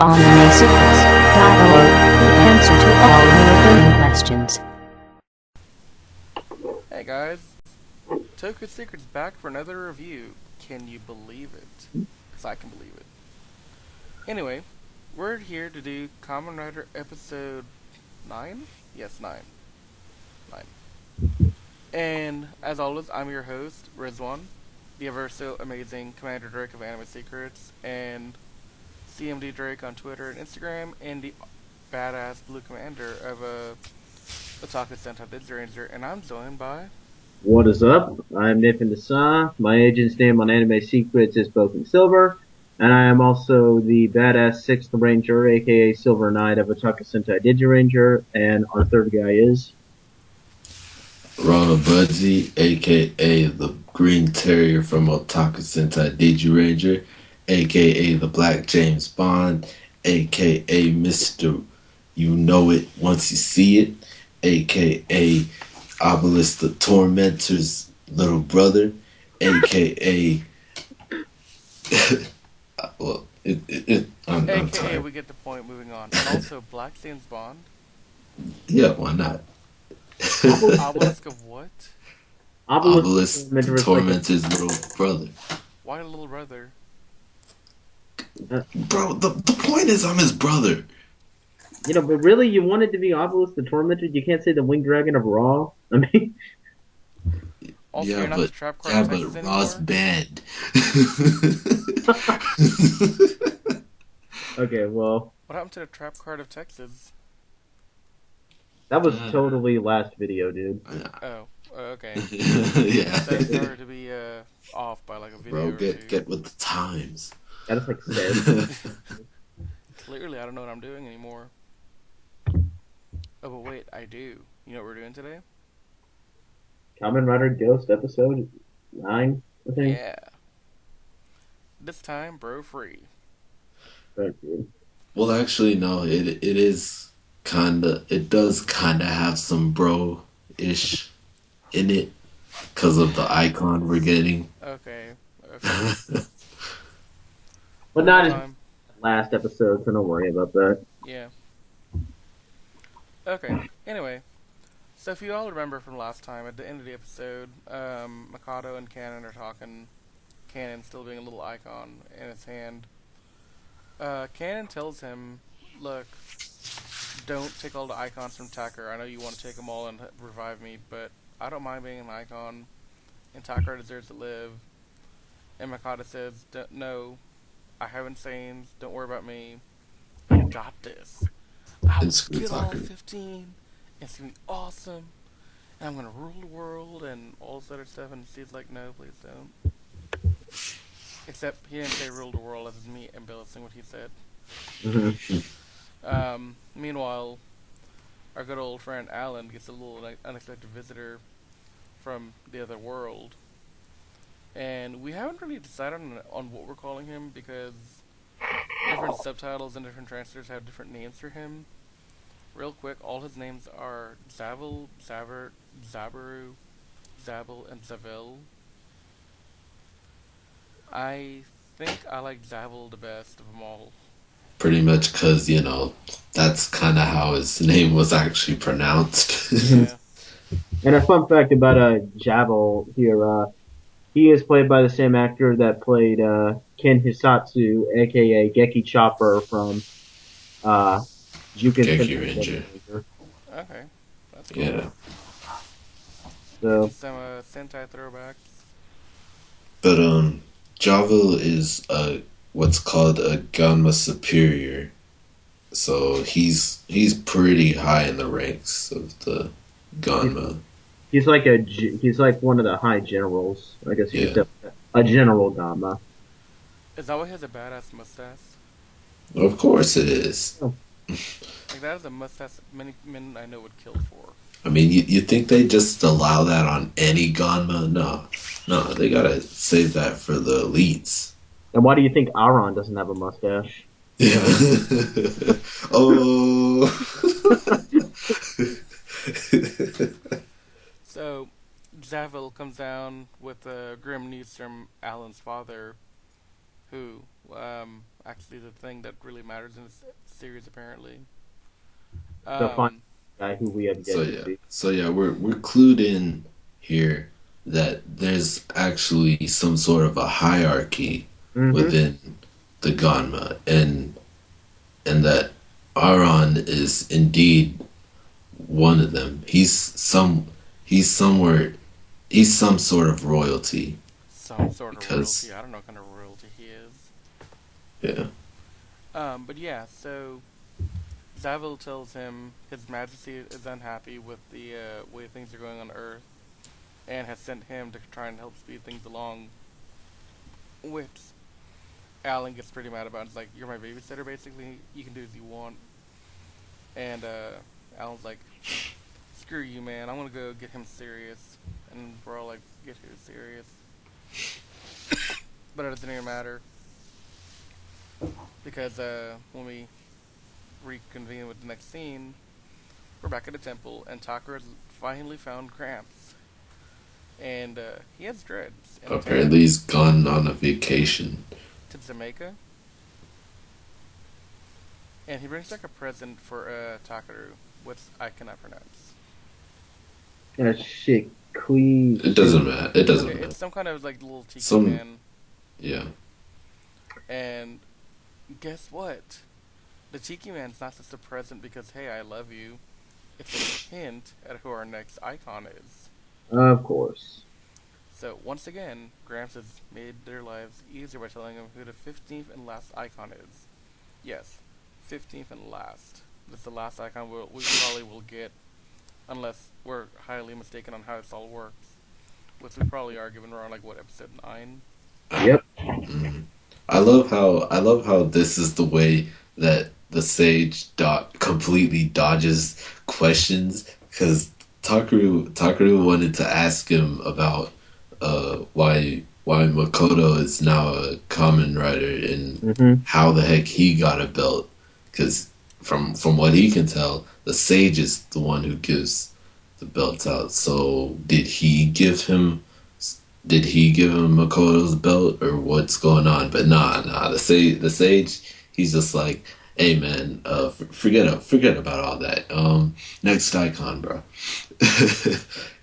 Anime Secrets. Dialogue. Answer to all your burning questions. Hey guys, Toku Secret's back for another review. Can you believe it? Because I can believe it. Anyway, we're here to do Kamen Rider episode 9? Yes, 9. 9. And as always, I'm your host, Rizwan, the ever so amazing Commander Drake of Anime Secrets, and CMD Drake on Twitter and Instagram, and the badass Blue Commander of Otaku Sentai Digital Ranger, and I'm joined by... What is up? I'm Nathan Desa. My agent's name on Anime Secrets is Broken Silver, and I am also the badass 6th Ranger, aka Silver Knight of Otaku Sentai Digiranger, and our third guy is... Ronald Budsy, aka the Green Terrier from Otaku Sentai Digiranger, aka the Black James Bond, aka Mr. You Know It Once You See It, aka Obelisk the Tormentor's little brother, aka well, I'm AKA tired. we get the point, moving on. And also Black James Bond. Yeah, why not? Obelisk of what? Obelisk the Tormentor's little brother. Why little brother? Bro, the point is I'm his brother. You know, but really, you wanted to be Obelisk the Tormentor? You can't say the Winged Dragon of Raw? I mean... Also, Yeah, you're not but the trap card of Texas anymore? Ross banned. Okay, well... What happened to the trap card of Texas? That was totally last video, dude. Oh, okay. Yeah. That started to be off by like a video Bro, or two. get with the times. That is like said. Clearly, I don't know what I'm doing anymore. Oh, but wait, I do. You know what we're doing today? Kamen Rider Ghost episode 9, I think. Yeah. This time, bro free. Thank you. Well, actually, no. It does kinda have some bro-ish in it because of the icon we're getting. Okay. But not as Time. last episode, so don't worry about that. Yeah. Okay. Anyway, so if you all remember from last time, at the end of the episode, Mikado and Cannon are talking. Cannon still being a little icon in his hand. Cannon tells him, "Look, don't take all the icons from Tacker. I know you want to take them all and revive me, but I don't mind being an icon, and Tacker deserves to live." And Mikado says, "No, I have Insanes. Don't worry about me. I got this. I will kill all 15. It's gonna be awesome. And I'm gonna rule the world and all this other stuff." And Steve's like, "No, please don't." Except he didn't say rule the world, as is me embellishing what he said. Meanwhile, our good old friend Alan gets a little unexpected visitor from the other world. And we haven't really decided on what we're calling him because different subtitles and different translators have different names for him. Real quick, all his names are Zavel, Zaver, Zabaru, Zabel, and Zavel. I think I like Zavel the best of them all. Pretty much because, that's kind of how his name was actually pronounced. Yeah. And a fun fact about Javel here, he is played by the same actor that played Ken Hisatsu, aka Geki Chopper from Juken Geki Ranger. Okay. That's cool. Yeah. So, Some Sentai throwbacks. But, Javel is what's called a Ganma superior. So he's pretty high in the ranks of the Ganma. he's like one of the high generals, I guess you could say. A general Ganma. Is that why he has a badass mustache? Of course it is. Oh. Like, that is a mustache many men I know would kill for. I mean, you think they just allow that on any Ganma? No, they gotta save that for the elites. And why do you think Aaron doesn't have a mustache? Yeah. Oh. So, Zavel comes down with grim news from Alan's father, who, actually the thing that really matters in this series apparently. The final Um, guy who we have So yet to yeah, see. so yeah, we're clued in here that there's actually some sort of a hierarchy Mm-hmm. within the Ganma, and that Aaron is indeed one of them. He's somewhere he's some sort of royalty some sort of royalty. because I don't know what kind of royalty he is. yeah. But yeah, so Zavil tells him His Majesty is unhappy with the way things are going on Earth and has sent him to try and help speed things along. Which Alan gets pretty mad about. It's like, you're my babysitter, basically. You can do as you want. And Alan's like, screw you, man. I'm gonna go get him serious. And we're all like, get who serious? But it doesn't even matter because when we reconvene with the next scene, we're back at the temple, and Tucker has finally found Gramps. And he has dreads and a tan. Apparently he's gone on a vacation. To Jamaica. And he brings back a present for Takaru, which I cannot pronounce. That shit, Queen. It doesn't matter. It doesn't Okay, matter. it's some kind of like little tiki Some man. yeah. And guess what? The tiki man's not just a present because, hey, I love you. It's a hint at who our next icon is. Of course. So, once again, Gramps has made their lives easier by telling them who the 15th and last icon is. Yes, 15th and last. That's the last icon we probably will get, unless we're highly mistaken on how this all works. Which we probably are, given we're on, like, what, episode 9? Yep. Mhm. I love how this is the way that the sage completely dodges questions because Takaru wanted to ask him about why Makoto is now a Kamen Rider and Mm-hmm. how the heck he got a belt because from what he can tell the sage is the one who gives the belts out. So did he give him Makoto's belt or what's going on? But nah. The sage, he's just like, hey man, forget about all that. Next icon, bro.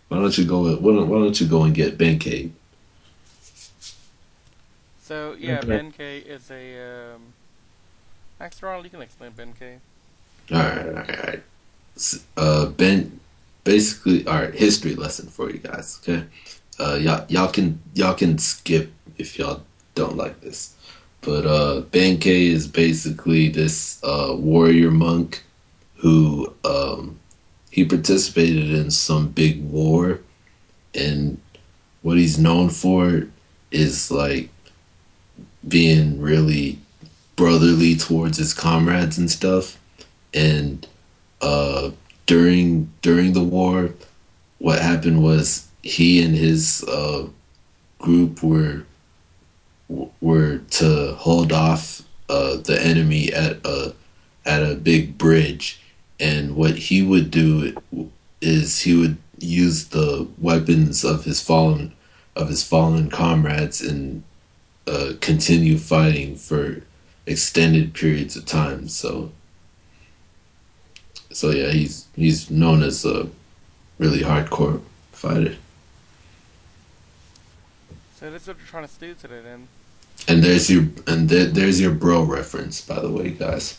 Why don't you go and get Benkei? So, yeah, Okay. Benkei is a, Max Ronald, you can explain Benkei. All right. Ben, basically, all right. History lesson for you guys. Okay. Y'all can skip if y'all don't like this. But Benkei is basically this warrior monk who he participated in some big war, and what he's known for is like being really brotherly towards his comrades and stuff. And uh, during the war, what happened was he and his group were to hold off the enemy at a big bridge, and what he would do is he would use the weapons of his fallen comrades and continue fighting for extended periods of time. So yeah, he's known as a really hardcore fighter. So, this is what we're trying to do today, then. And there's your bro reference, by the way, guys.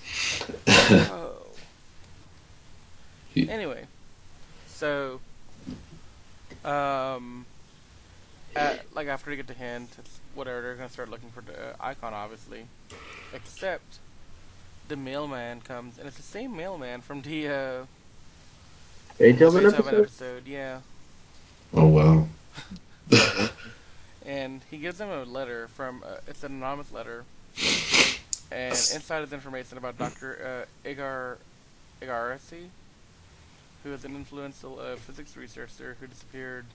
Bro. He- Anyway, so, like after you get the hint, it's whatever, they're gonna start looking for the icon, obviously. Except, the mailman comes, and it's the same mailman from the, Beethoven Beethoven episode? episode, yeah. oh wow. And he gives them a letter from, it's an anonymous letter, and inside is information about Dr. Igarasi, who is an influential physics researcher who disappeared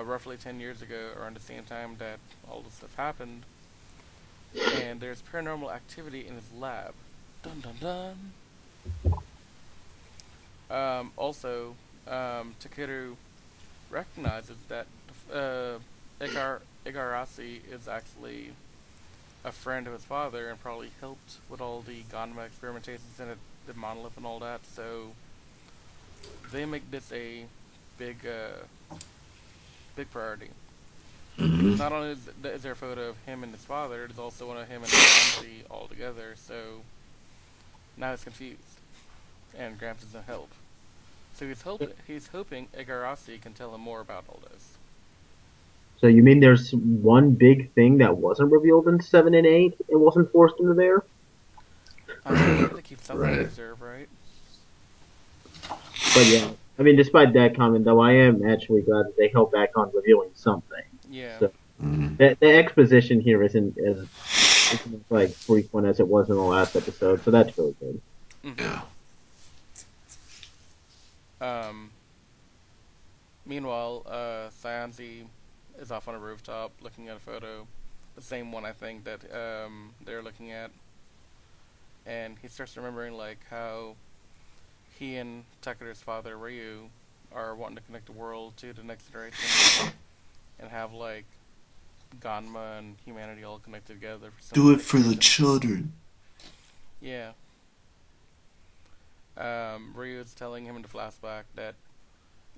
roughly 10 years ago, around the same time that all this stuff happened. And there's paranormal activity in his lab. Dun dun dun! Takeru recognizes that Igarasi is actually a friend of his father and probably helped with all the Ganma experimentations and the monolith and all that. So they make this a big, big priority. Hmm. Not only is there a photo of him and his father, there's also one of him and Ramsey all together. So now he's confused, and Gramps doesn't help. So he's hoping Igarashi can tell him more about all this. So you mean there's one big thing that wasn't revealed in 7 and 8? It wasn't forced into there? They have to keep something in Right. reserve, right? But yeah, I mean, despite that comment, though, I am actually glad that they held back on revealing something. Yeah. So Hmm. the exposition here isn't as like frequent as it was in the last episode, so that's really good. Hmm. Yeah. Um. Meanwhile, Cyanzi is off on a rooftop looking at a photo, the same one I think that they're looking at, and he starts remembering like how he and Takeru's father Ryu are wanting to connect the world to the next generation and have like Ganma and humanity all connected together for some Do it next for the generation. children. Yeah. Ryu is telling him in the flashback that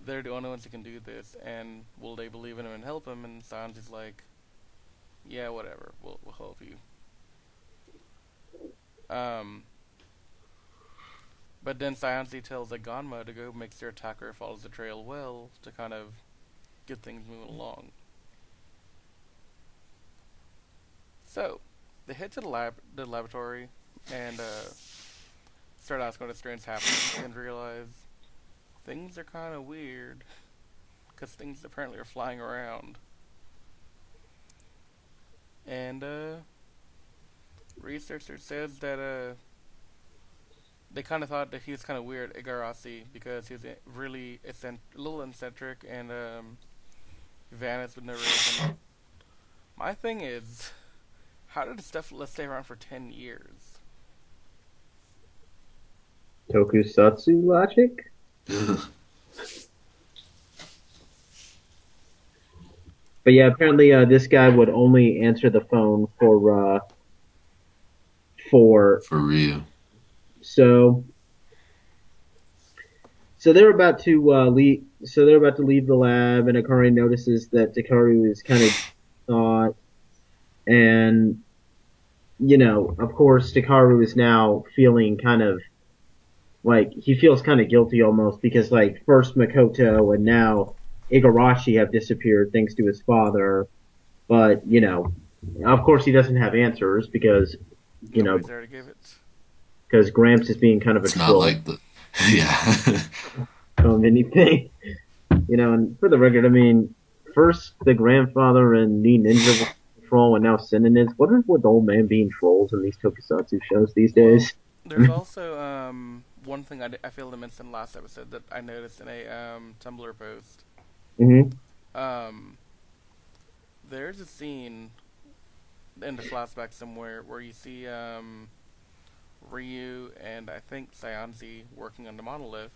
they're the only ones who can do this, and will they believe in him and help him? And Sanji's like, yeah, whatever, we'll help you. Um, but then Sanji tells Ganma to go make sure Takara follows the trail well to kind of get things moving along. So they head to the laboratory, and start asking what strange happening, and realize things are kind of weird because things apparently are flying around. And researcher says that they kind of thought that he was kind of weird, Igarashi, because he was really a little eccentric and vanished with no reason. My thing is, how did this stuff let's stay around for 10 years? Tokusatsu logic? But yeah, apparently this guy would only answer the phone for For real. so so they're about to leave. So they're about to leave the lab, and Akari notices that Takaru is kind of thought, and of course, Takaru is now feeling kind of like he feels kind of guilty almost because like first Makoto and now Igarashi have disappeared thanks to his father, but of course he doesn't have answers because you know Nobody's there to give it. because Gramps is being kind of a It's not troll like the. Yeah. on anything. And for the record, I mean, first the grandfather and the ninja were troll, and now Sinin is. What is with old man being trolls in these tokusatsu shows these Well, days? there's also one thing I failed to mention last episode that I noticed in a Tumblr post. Hmm. Um, there's a scene in the flashback somewhere where you see Ryu and I think Cyanzi working on the monolith,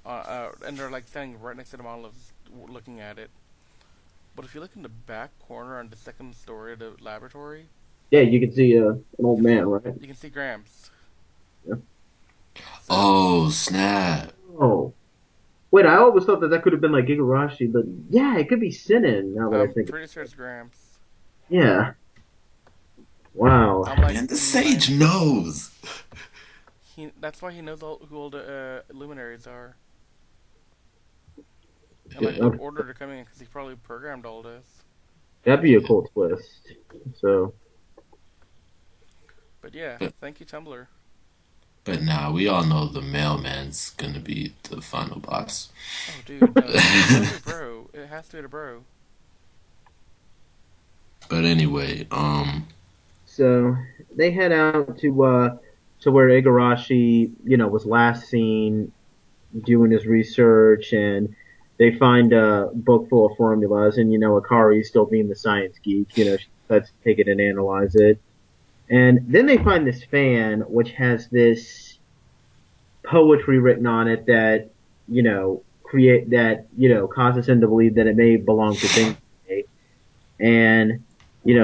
and they're like standing right next to the monolith, looking at it. But if you look in the back corner on the second story of the laboratory, Yeah, you can see an you old can man, right? you can see Gramps. Yeah. So Oh, snap. Oh, wait, I always thought that could have been like Igarashi, but yeah, it could be Sinin. Now that I I'm think, pretty sure it's Gramps. yeah, wow. I'm like Man, the sage knows. that's why he knows who all the luminaries are. And like Yeah. what Okay, order they're coming in because he probably programmed all this. that'd be a Yeah. cool twist. So, But yeah, But thank you Tumblr. but nah, we all know the mailman's gonna be the final boss. Oh dude, no, it's gonna be bro. It has to be the bro. But anyway, so they head out to where Igarashi, was last seen doing his research, and they find a book full of formulas, and Akari still being the science geek, she decides to take it and analyze it. And then they find this fan, which has this poetry written on it that, create that, causes him to believe that it may belong to Benkei. And,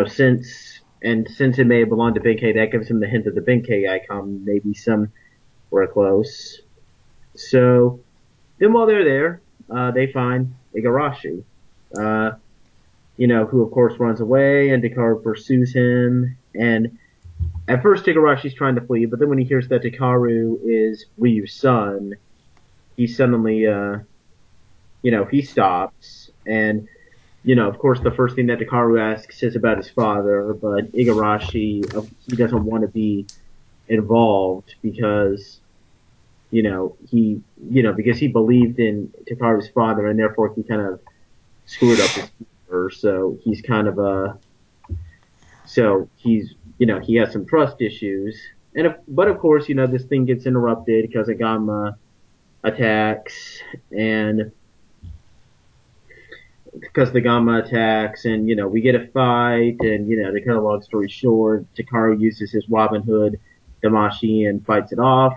since and since it may have belonged to Benkei, that gives him the hint of the Benkei icon. Maybe some were close. So then while they're there, they find Igarashi, who of course runs away, and Dakaru pursues him. And at first, Igarashi's trying to flee, but then when he hears that Dakaru is Ryu's son, he suddenly, he stops. And, of course, the first thing that Dakaru asks is about his father, but Igarashi, he doesn't want to be involved because because he believed in Takaru's father, and therefore he kind of screwed up his father. So he's kind of he has some trust issues. But of course, this thing gets interrupted because of Ganma attacks, and we get a fight, and to cut a long story short, Takaru uses his Robin Hood Damashi and fights it off.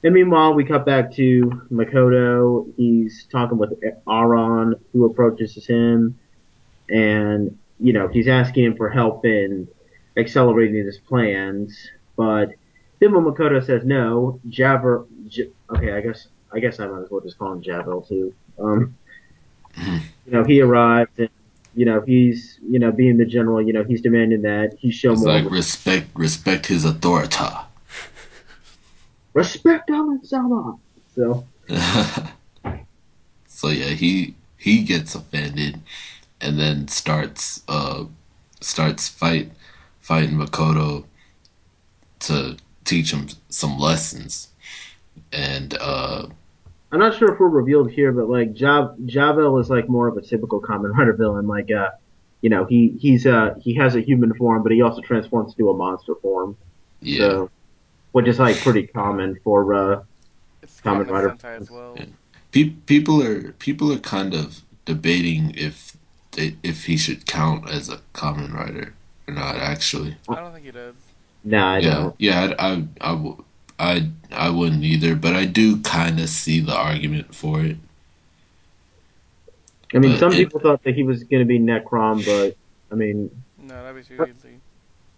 And meanwhile, we cut back to Makoto. He's talking with Aron, who approaches him, and he's asking him for help in accelerating his plans. But then when Makoto says no, okay, I guess I might as well just call him Javel too. He arrives, and he's being the general. He's demanding that he show It's more like respect his authority. respect Alan-sama. So So yeah, he gets offended, and then starts fighting Makoto to teach him some lessons. And I'm not sure if we're revealed here, but like Javel is like more of a typical Kamen Rider villain. Like he has a human form, but he also transforms to a monster form. yeah. So, which is like pretty common for It's Kamen Kamen Rider. Sentai as well. Yeah. People are kind of debating if he should count as a Kamen Rider or not. Actually, I don't think he does. Nah, I don't. I wouldn't either, but I do kind of see the argument for it. I mean, But some people thought that he was going to be Necrom, but I mean, No, that'd be too easy.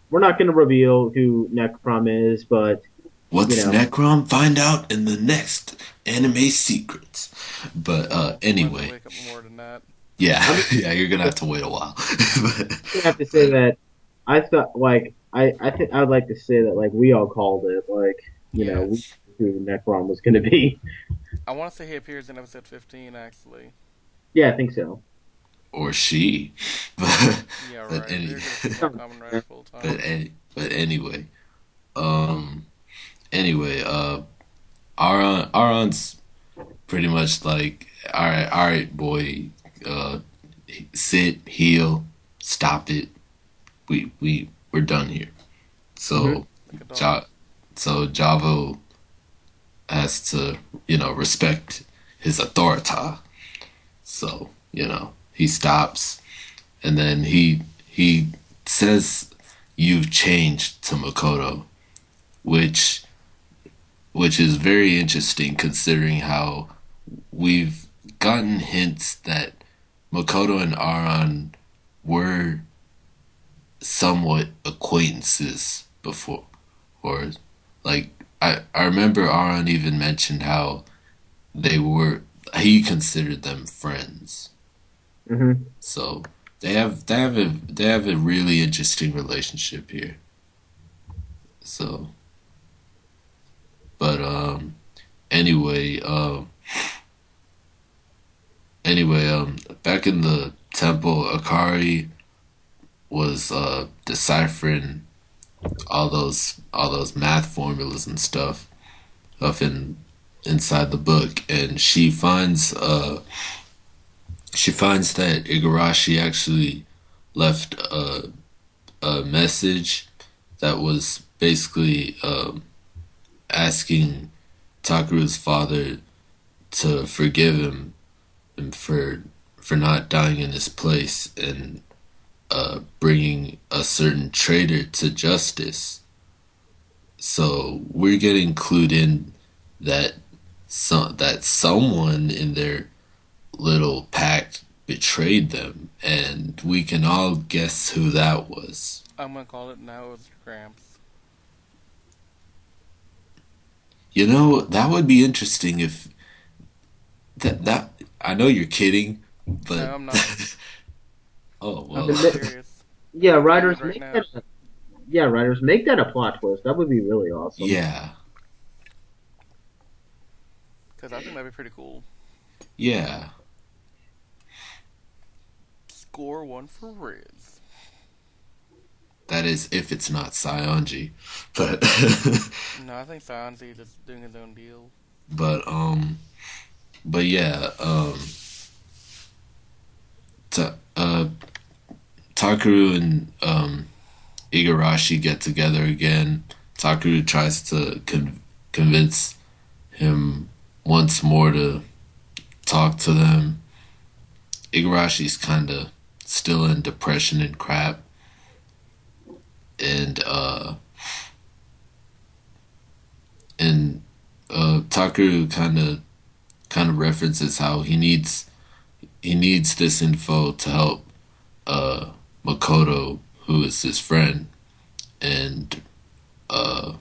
we're not going to reveal who Necrom is, but What's you know. Necrom? Find out in the next Anime Secrets. But We'll have to anyway, wake up more than that. yeah, yeah, you're gonna have to wait a while. I have to say that I thought, like, I think I'd like to say that, like, we all called it, like, we knew who Necrom was going to be. I want to say he appears in episode 15, actually. Yeah, I think so. Or she. Yeah, right. But They're going to call Kamen Rider full time. but anyway, Aaron's pretty much like, all right, boy, sit, heal, stop it. We're done here. So, Like a dog. so Javo has to, respect his authority. So, he stops, and then he says, "You've changed," to Makoto, which is very interesting considering how we've gotten hints that Makoto and Aaron were somewhat acquaintances before, or like I remember Aaron even mentioned how he considered them friends. Mm-hmm. So they have a really interesting relationship here. So, but anyway, back in the temple, Akari was deciphering all those math formulas and stuff inside the book, and she finds that Igarashi actually left a message that was basically asking Takeru's father to forgive him and for not dying in his place, and bringing a certain traitor to justice. So we're getting clued in that someone in their little pact betrayed them, and we can all guess who that was. I'm gonna call it now. It's Gramps. You know, that would be interesting if that. I know you're kidding, but No, I'm not. oh I well, I'm mean, being serious. yeah, I'm telling you writers right make now. that. Yeah, writers make that a plot twist. That would be really awesome. yeah, Because I think that'd be pretty cool. yeah. Score one for Riz. That is if it's not Sionji, but No, I think Sanzi just doing his own deal. but but yeah, Ta- Takaru and Igarashi get together again. Takaru tries to convince him once more to talk to them. Igarashi's kind of still in depression and crap, and and Takaru kind of references how he needs this info to help Makoto, who is his friend, and uh,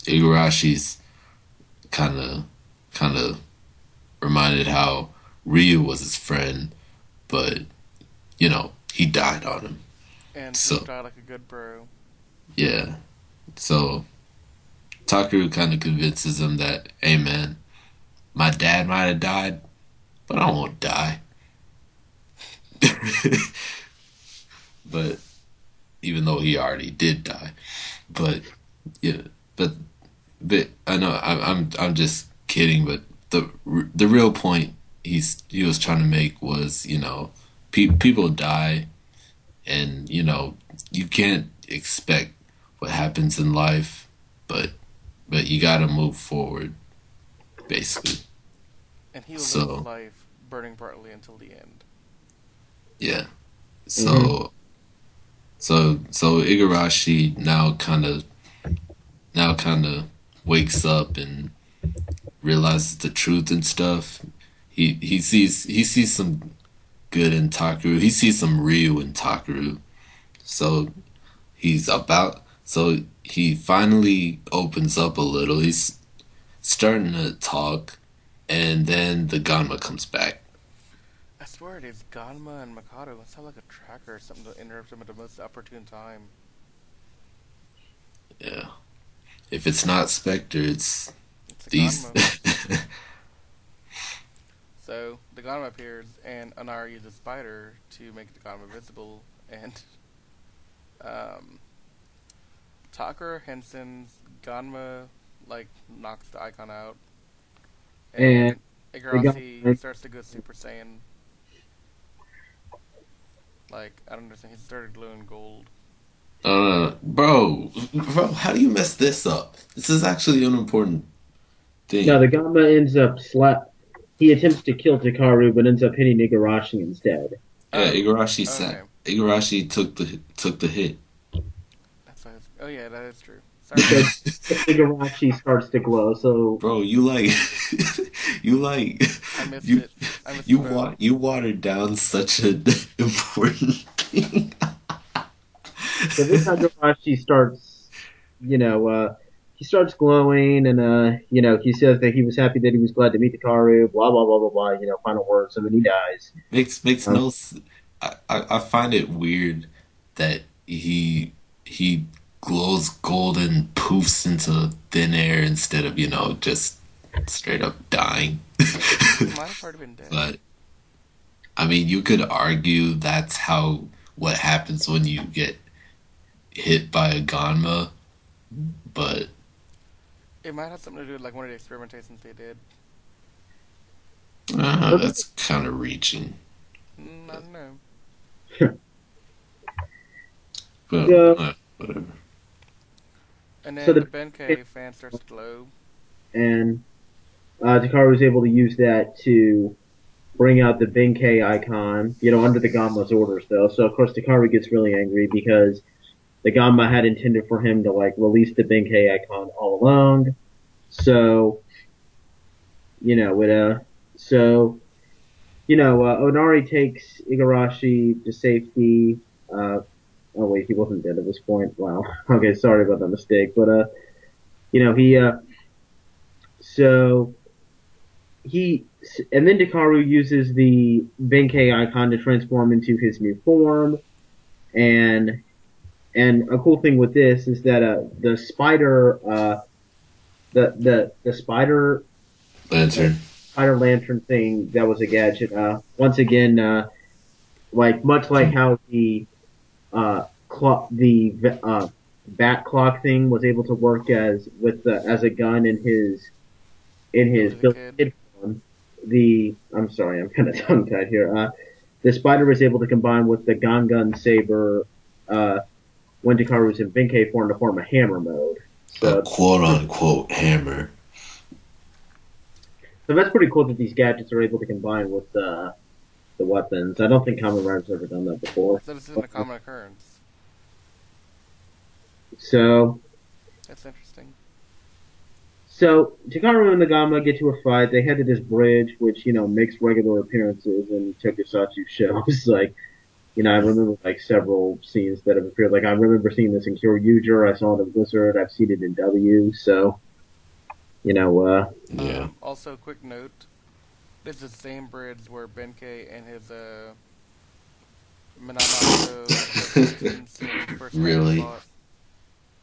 Igarashi's kind of reminded how Ryu was his friend, but you know he died on him. And he So died like a good bro. yeah, so Takaru kind of convinces him that, hey man, my dad might have died, but I won't die. But even though he already did die, but yeah, but I know I'm just kidding, but the real point he was trying to make was, you know, people die, and you know you can't expect what happens in life, but you got to move forward, basically. And he will live his So life burning brightly until the end. yeah, Hmm. so Igarashi now kind of wakes up and realizes the truth and stuff. He sees some good in Takaru. He sees some Ryu in Takaru. So he finally opens up a little. He's starting to talk, and then the Ganma comes back. I swear it is Ganma and Mikado. It sounds like a tracker or something to interrupt him at the most opportune time. Yeah. If it's not Spectre, it's It's a these. Ganma. So the Ganma appears, and Anara uses Spider to make the Ganma visible, and um, Tucker Henson's Ganma like knocks the icon out, And and they got Igarashi starts to go Super Saiyan. Like I don't understand. He started glowing gold. Bro, how do you mess this up? This is actually an important now thing. the Ganma ends up slap. He attempts to kill Takaru, but ends up hitting Igarashi instead. Yeah, Oh, okay. Igarashi took the hit. That's why. Oh yeah, that is true. Sorry. So Igarashi starts to glow. So Bro, you like you like I missed you it. I missed the boat. you watered down such an important thing. so this Igarashi starts, you know, he starts glowing, and he says that he was happy that he was glad to meet Takaru. Blah blah blah blah blah. Final words, and then he dies. Makes Uh, no I find it weird that he glows gold and poofs into thin air instead of, you know, just straight up dying. He might have already been dead. But I mean, you could argue that's how what happens when you get hit by a Ganma, but It might have something to do with like one of the experimentations they did. that's kind of reaching. I don't know. But so whatever. And so then the the Benkei fan starts to glow. and Takaru was able to use that to bring out the Benkei icon, under the Ganma's orders, though. So, of course, Takaru gets really angry because the Ganma had intended for him to, release the Benkei icon all along. So, Onari takes Igarashi to safety. Uh, Oh wait, he wasn't dead at this point. Wow. Okay, sorry about that mistake. But he so he and then Dakaru uses the Benkei icon to transform into his new form, and a cool thing with this is that the spider the Lantern. spider lantern thing that was a gadget. Once again, like much like how the bat clock thing was able to work as a gun in his Billy the Kid. Kid form. I'm sorry, I'm kind of tongue tied here. The spider was able to combine with the Gangun saber when Dakaru was in Benkei form to form a hammer mode. A So quote unquote hammer. that's pretty cool that these gadgets are able to combine with the weapons. I don't think Kamen Rider's ever done that before. So this isn't a common occurrence. So That's interesting. Chikaru and the Ganma get to a fight. They head to this bridge, which makes regular appearances in Tokusatsu shows. Like, I remember like several scenes that have appeared. Like, I remember seeing this in Kyoryuger. I saw it in Blizzard. I've seen it in W. So, Yeah. Also, quick note: this is the same bridge where Benkei and his Minamoto first Really? fought.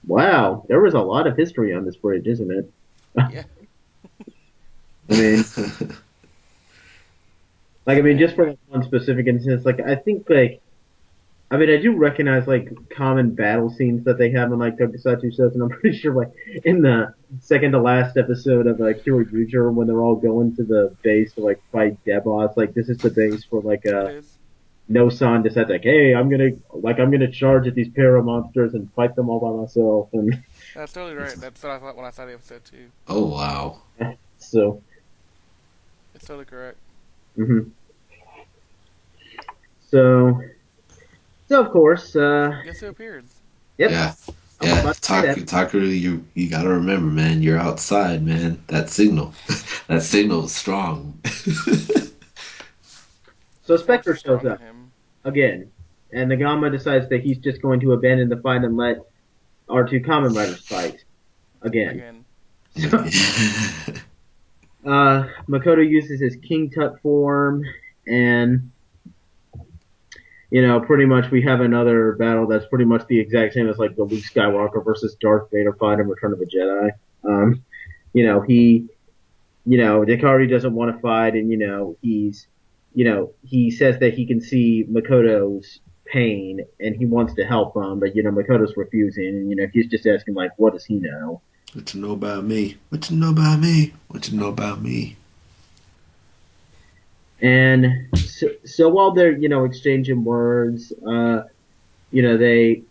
wow, there was a lot of history on this bridge, isn't it? Yeah. I mean, just for like, one specific instance, like I think I do recognize like common battle scenes that they have in like Tokusatsu shows, and I'm pretty sure like in the second to last episode of Kyoryuger when they're all going to the base to like fight Deboss, like this is the base for like It is. No-san decides like, hey, I'm gonna charge at these para monsters and fight them all by myself, and That's totally right. That's what I thought when I saw the episode too. Oh wow. so. It's totally correct. hmm So of course, Guess who appears? yep. Yeah. I'm Yeah. about to say that. Takaru, you gotta remember, man, you're outside, man. That signal. That signal is strong. So Spectre Force is strong shows in up him. again, and the Gamma decides that he's just going to abandon the fight and let our two Kamen Riders fight again. Makoto uses his King Tut form, and pretty much we have another battle that's pretty much the exact same as like the Luke Skywalker versus Darth Vader fight in Return of the Jedi. Hikari doesn't want to fight, and he says that he can see Makoto's pain and he wants to help him, but Makoto's refusing, and he's just asking like, what does he know? What you know about me? What you know about me? What you know about me? And so while they're exchanging words, they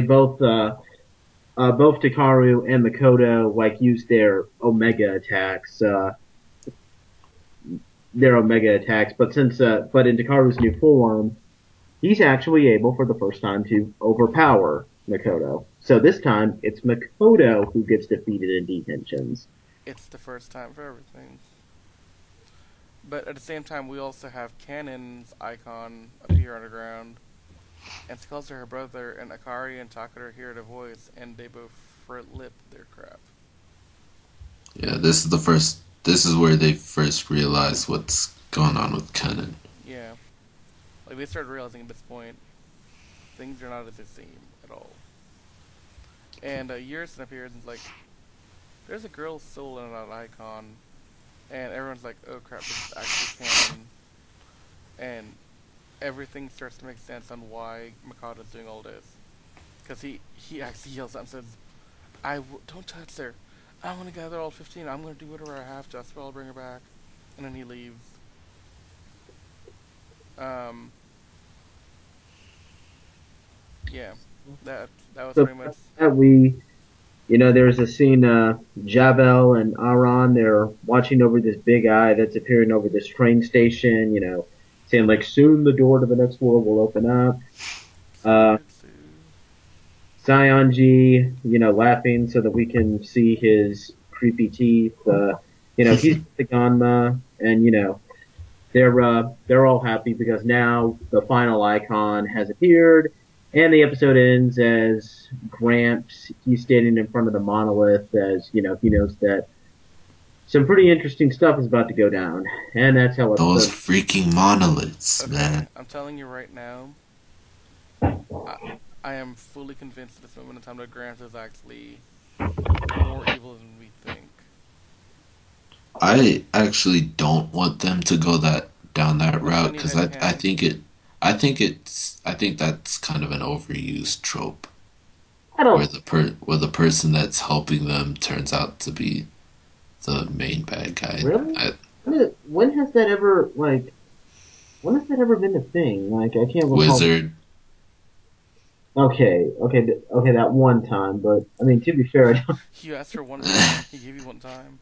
both both Takaru and Makoto like use their Omega attacks. But in Takaru's new form, he's actually able for the first time to overpower Makoto. So this time it's Makoto who gets defeated in detentions. It's the first time for everything. But at the same time, we also have Kanon's icon appear underground, and she calls her her brother, and Akari and Takara hear the voice, and they both lip their crap. Yeah, this is where they first realize what's going on with Kanon. Yeah. Like, they started realizing at this point, things are not as they seem at all. And Yurison appears and is like, there's a girl's soul in that icon. And everyone's like, oh crap, this is actually canon. And everything starts to make sense on why Mikado's doing all this. Because he actually yells out and says, don't touch her. I want to gather all 15. I'm going to do whatever I have to. I'll bring her back. And then he leaves. Yeah. That was So pretty much... there's a scene, Javel and Aran, they're watching over this big eye that's appearing over this train station, saying like, soon the door to the next world will open up. Sionji, laughing so that we can see his creepy teeth. He's the Ganma, and they're all happy because now the final icon has appeared, And the episode ends as Gramps, he's standing in front of the monolith as, he knows that some pretty interesting stuff is about to go down. And that's how Those episode. freaking monoliths, Okay, man. I'm telling you right now, I, I am fully convinced at this moment in time that Grant is actually more evil than we think. I actually don't want them to go that down that Which route one you because had I canon? think I think that's kind of an overused trope I where don't. where the person that's helping them turns out to be the main bad guy. Really? When has that ever, when has that ever been a thing? Like, I can't recall. Wizard. Okay, that one time, but, I mean, to be fair, I don't, You asked for one time, he gave you one time.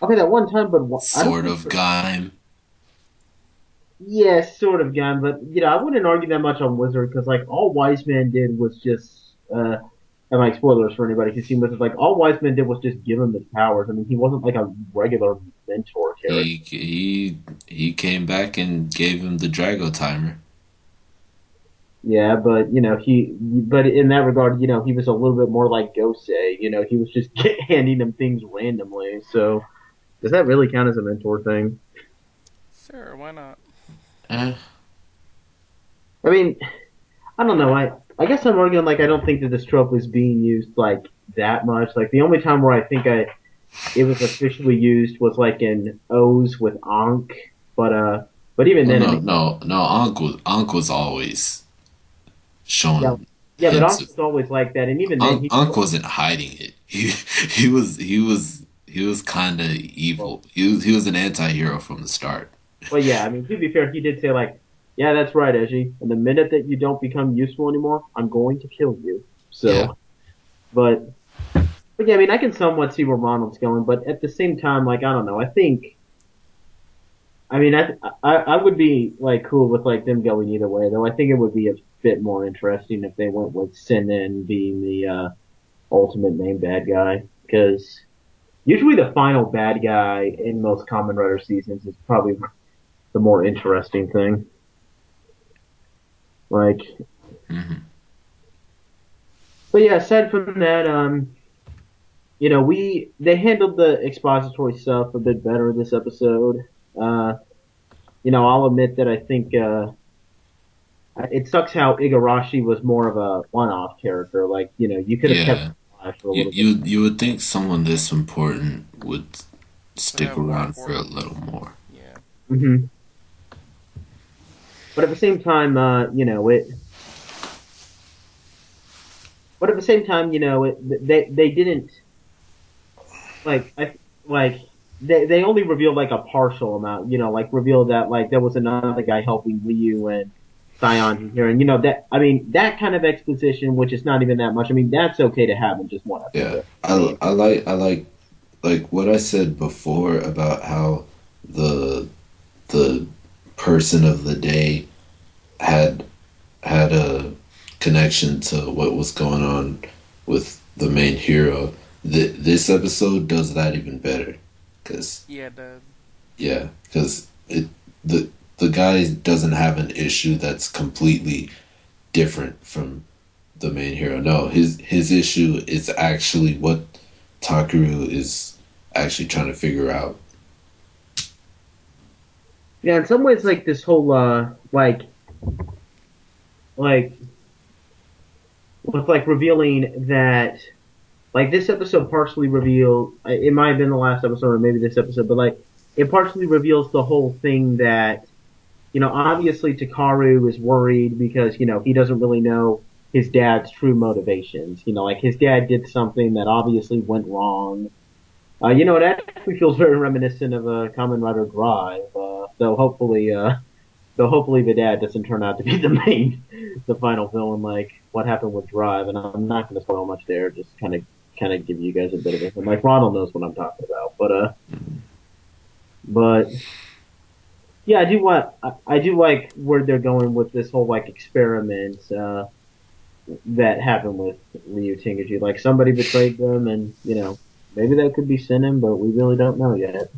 okay, that one time, but I don't Sort think, of Gaim. yeah, sort of, gun, but, I wouldn't argue that much on Wizard, because, like, all Wise Man did was just, and, like, spoilers for anybody who's seen Wizard, like, all Wise Man did was just give him his powers. I mean, he wasn't, like, a regular mentor character. He came back and gave him the Drago timer. Yeah, but but in that regard, he was a little bit more like Gosei. He was just handing him things randomly. So does that really count as a mentor thing? Sure, why not? Eh, I mean, I don't know. I guess I'm arguing like I don't think that this trope is being used like that much. Like the only time where I think it was officially used was like in O's with Ankh, but even well, then, I mean, no. Unc was always yeah, showing yeah, but hints Ankh of was always like that, and even then Unc wasn't hiding it. He was kind of well, evil. He was an anti-hero from the start. Well, yeah, I mean, to be fair, he did say, like, yeah, that's right, Edgy. And the minute that you don't become useful anymore, I'm going to kill you. Yeah. So, but, but yeah, I mean, I can somewhat see where Ronald's going, but at the same time, like, I don't know. I mean, I would be, like, cool with, like, them going either way, though. I think it would be a bit more interesting if they went with Sinnen being the, ultimate main bad guy. Because usually the final bad guy in most Kamen Rider seasons is probably the more interesting thing. Like, hmm but yeah, aside from that, they handled the expository stuff a bit better this episode. Uh, I'll admit that I think it sucks how Igarashi was more of a one-off character. Like, you could have kept Yeah. him alive for a little bit. You would think someone this important would To stick have more around for a importance. little more. Yeah. Hmm. But at the same time, But at the same time, they didn't like I like they only revealed like a partial amount, like revealed that like there was another guy helping Ryu and Sion here, and that I mean that kind of exposition, which is not even that much. I mean that's okay to have in just one Yeah. episode. I mean, I like what I said before about how the the person of the day had had a connection to what was going on with the main hero. This episode does that even better, because Yeah, it does. yeah, because it the guy doesn't have an issue that's completely different from the main hero. No, his issue is actually what Takeru is actually trying to figure out. yeah, in some ways, like this whole like with like revealing that like this episode partially revealed it might have been the last episode or maybe this episode, but like it partially reveals the whole thing that obviously Takaru is worried because he doesn't really know his dad's true motivations. Like his dad did something that obviously went wrong. It actually feels very reminiscent of a Kamen Rider Drive. Though hopefully the dad doesn't turn out to be the final villain, like what happened with Drive. And I'm not going to spoil much there. Just kind of give you guys a bit of it. Like Ronald knows what I'm talking about, but yeah, I do like where they're going with this whole like experiment that happened with Ryu Tenguchi. Like somebody betrayed them, and maybe that could be Sinin, but we really don't know yet.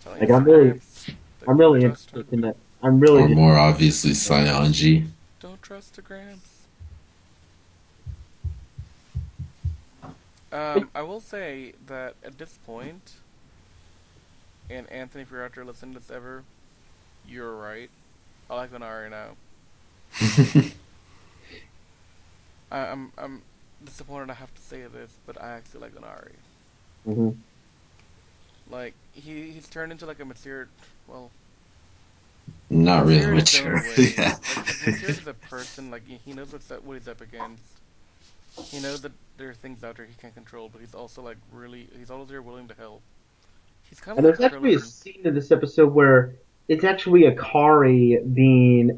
Telling you Like from Grants that I'm don't really trust her. interested in that. I'm really Or just more obviously, Saionji. Don't Trustagrams. I will say that at this point, and Anthony, if you're out there listening to this ever, you're right. I like Onari now. I'm disappointed I have to say this, but I actually like Onari. Hmm. Like he's turned into like a mature, well, Not really mature in his own mature. way. Yeah. Like he's matured as a person. Like he knows what he's up against. He knows that there are things out there he can't control, but he's also like really he's always there willing to help. He's kind of And like there's actually a Krillin. scene in this episode where it's actually Akari being,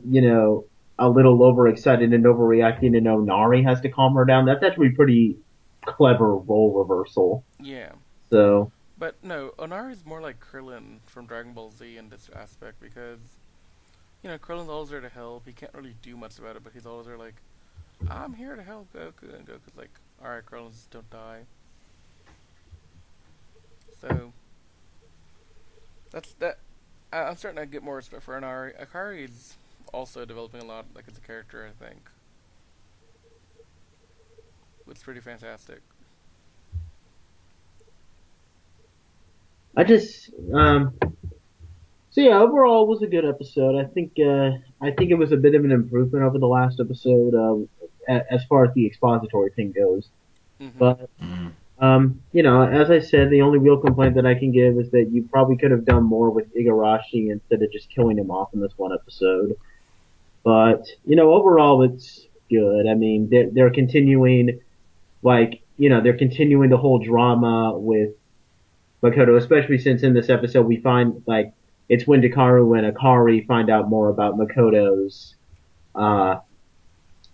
a little overexcited and overreacting, and Onari has to calm her down. That's actually pretty clever role reversal. Yeah, So, but no, Onari's more like Krillin from Dragon Ball Z in this aspect because Krillin's always there to help. He can't really do much about it, but he's always there like, I'm here to help Goku, and Goku's like, all right, Krillin, just don't die. So that's that. I'm starting to get more respect for Onari. Akari's also developing a lot, like as a character, I think. It's pretty fantastic. I just, so yeah, overall it was a good episode. I think it was a bit of an improvement over the last episode, as far as the expository thing goes. Mm-hmm. But Mm. as I said, the only real complaint that I can give is that you probably could have done more with Igarashi instead of just killing him off in this one episode. But, overall it's good. I mean, they're continuing, they're continuing the whole drama with Makoto, especially since in this episode we find, it's when Dakaru and Akari find out more about Makoto's, uh,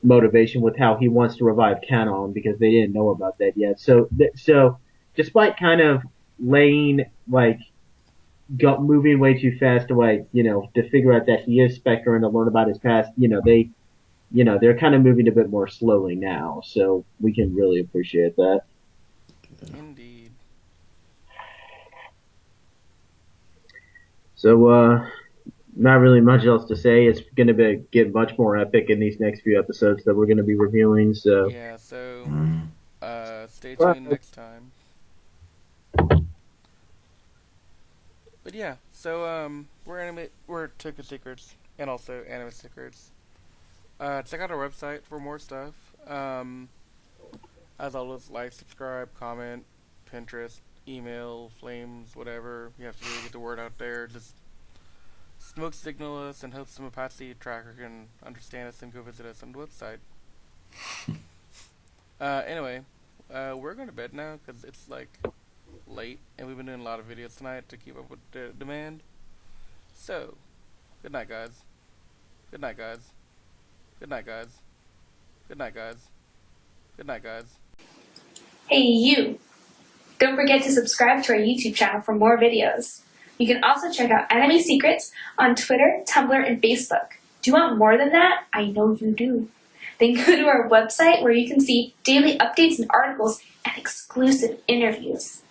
motivation with how he wants to revive Kanon because they didn't know about that yet. So despite kind of laying moving way too fast to to figure out that he is Spectre and to learn about his past, they're kind of moving a bit more slowly now. So we can really appreciate that. Indeed. So not really much else to say. It's going to get much more epic in these next few episodes that we're going to be reviewing. So. Yeah. So, Mm. stay Well, tuned next time. But yeah. So we're Toku Secrets and also Anime Secrets. Check out our website for more stuff. As always, like, subscribe, comment, Pinterest, email, flames, whatever you have to do to get the word out there. Just smoke signal us and hope some Apache tracker can understand us and go visit us on the website. Anyway, we're going to bed now because it's like late and we've been doing a lot of videos tonight to keep up with the demand. So, good night, guys. Good night, guys. Good night, guys. Good night, guys. Good night, guys. Hey, you! Don't forget to subscribe to our YouTube channel for more videos. You can also check out Anime Secrets on Twitter, Tumblr, and Facebook. Do you want more than that? I know you do. Then go to our website where you can see daily updates and articles and exclusive interviews.